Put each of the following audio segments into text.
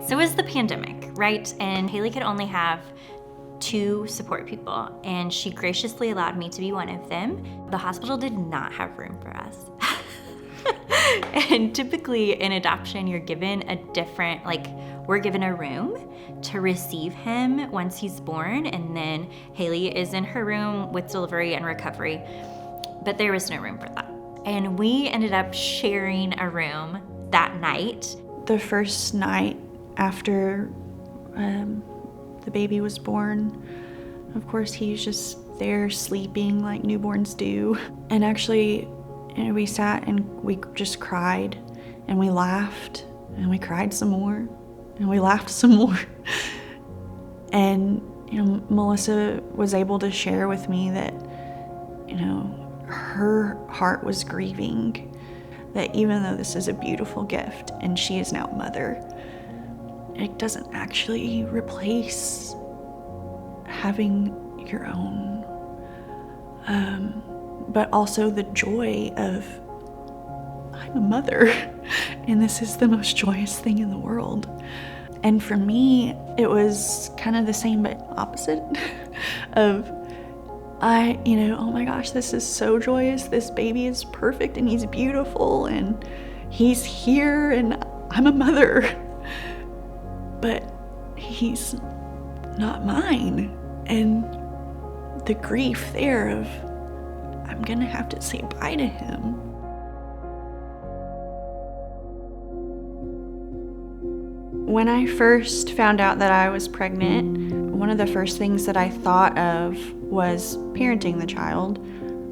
So it was the pandemic, right? And Hailey could only have 2 support people, and she graciously allowed me to be one of them. The hospital did not have room for us. And typically in adoption, you're given a different, we're given a room to receive him once he's born, and then Hailey is in her room with delivery and recovery, but there was no room for that. And we ended up sharing a room that night. The first night after the baby was born, of course, he's just there sleeping like newborns do. And actually, we sat and we just cried, and we laughed, and we cried some more, and we laughed some more. And, Melissa was able to share with me that, her heart was grieving, that even though this is a beautiful gift and she is now a mother, it doesn't actually replace having your own. But also the joy of, I'm a mother, and this is the most joyous thing in the world. And for me, it was kind of the same but opposite of, oh my gosh, this is so joyous. This baby is perfect and he's beautiful and he's here and I'm a mother. But he's not mine. And the grief there of, I'm gonna have to say bye to him. When I first found out that I was pregnant, one of the first things that I thought of was parenting the child,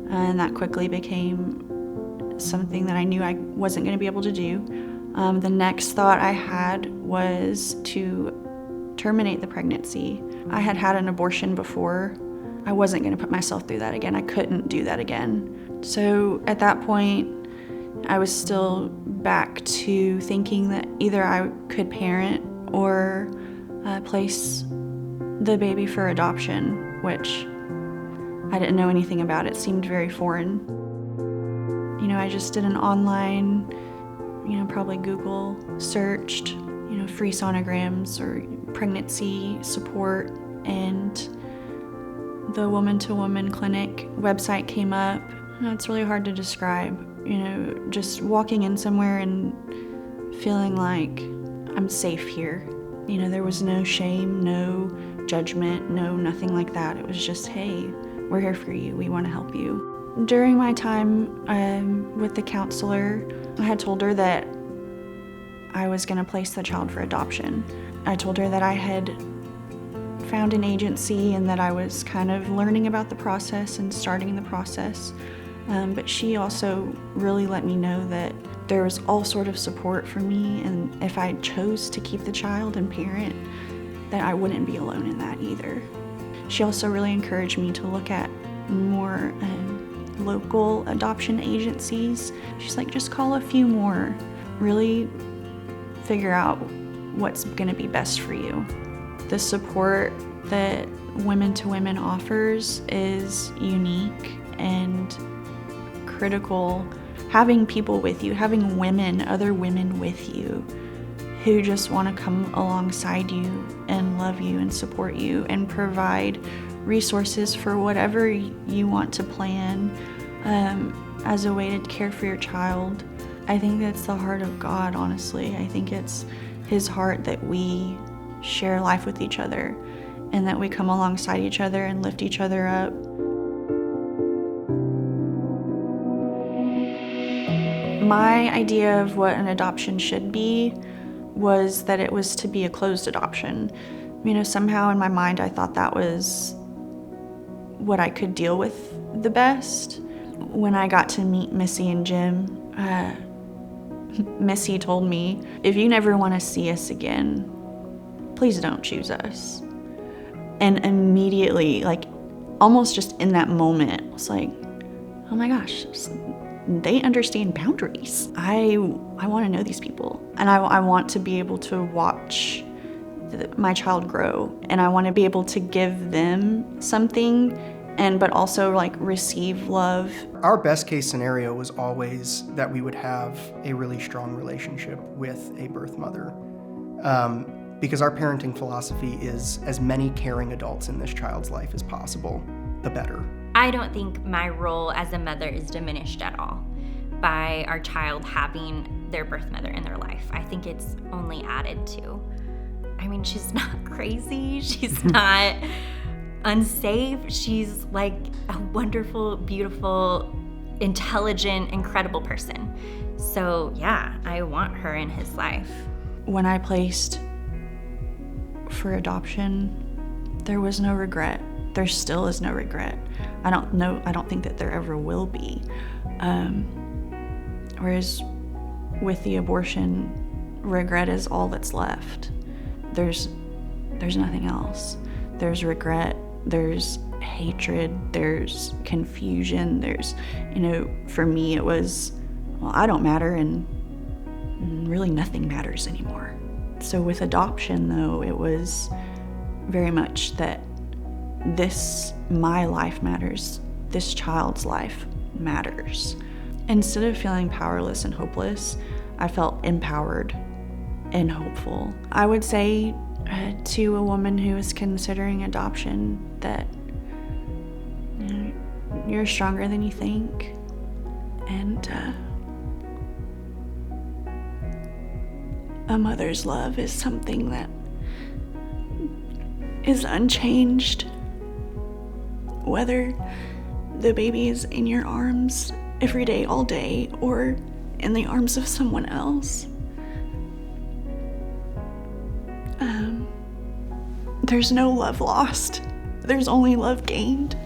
and that quickly became something that I knew I wasn't going to be able to do. The next thought I had was to terminate the pregnancy. I had had an abortion before. I wasn't going to put myself through that again. I couldn't do that again. So at that point, I was still back to thinking that either I could parent or place the baby for adoption, which I didn't know anything about. It seemed very foreign. I just did an online, probably Google searched, free sonograms or pregnancy support, and the woman-to-woman clinic website came up. It's really hard to describe, just walking in somewhere and feeling like I'm safe here. There was no shame, no judgment, no nothing like that. It was just, hey, we're here for you. We want to help you. During my time with the counselor, I had told her that I was going to place the child for adoption. I told her that I had found an agency and that I was kind of learning about the process and starting the process. But she also really let me know that there was all sort of support for me, and if I chose to keep the child and parent, that I wouldn't be alone in that either. She also really encouraged me to look at more local adoption agencies. She's like, just call a few more. Really figure out what's going to be best for you. The support that Women to Women offers is unique and critical. Having people with you, having other women with you who just want to come alongside you and love you and support you and provide resources for whatever you want to plan as a way to care for your child. I think that's the heart of God, honestly. I think it's His heart that we share life with each other and that we come alongside each other and lift each other up. My idea of what an adoption should be was that it was to be a closed adoption. Somehow in my mind I thought that was what I could deal with the best. When I got to meet Missy and Jim, Missy told me, if you never want to see us again, please don't choose us. And immediately, almost just in that moment, I was like, oh my gosh, they understand boundaries. I want to know these people, and I want to be able to watch my child grow, and I want to be able to give them something, but also receive love. Our best case scenario was always that we would have a really strong relationship with a birth mother. because our parenting philosophy is as many caring adults in this child's life as possible, the better. I don't think my role as a mother is diminished at all by our child having their birth mother in their life. I think it's only added to. I mean, she's not crazy. She's not unsafe. She's like a wonderful, beautiful, intelligent, incredible person. So yeah, I want her in his life. When I placed for adoption, there was no regret. There still is no regret. I don't think that there ever will be. Whereas with the abortion, regret is all that's left. There's nothing else. There's regret, there's hatred, there's confusion, there's, for me it was, well, I don't matter and really nothing matters anymore. So with adoption though, it was very much that my life matters, this child's life matters. Instead of feeling powerless and hopeless, I felt empowered and hopeful. I would say to a woman who is considering adoption that you're stronger than you think, and a mother's love is something that is unchanged, whether the baby is in your arms every day, all day, or in the arms of someone else. There's no love lost. There's only love gained.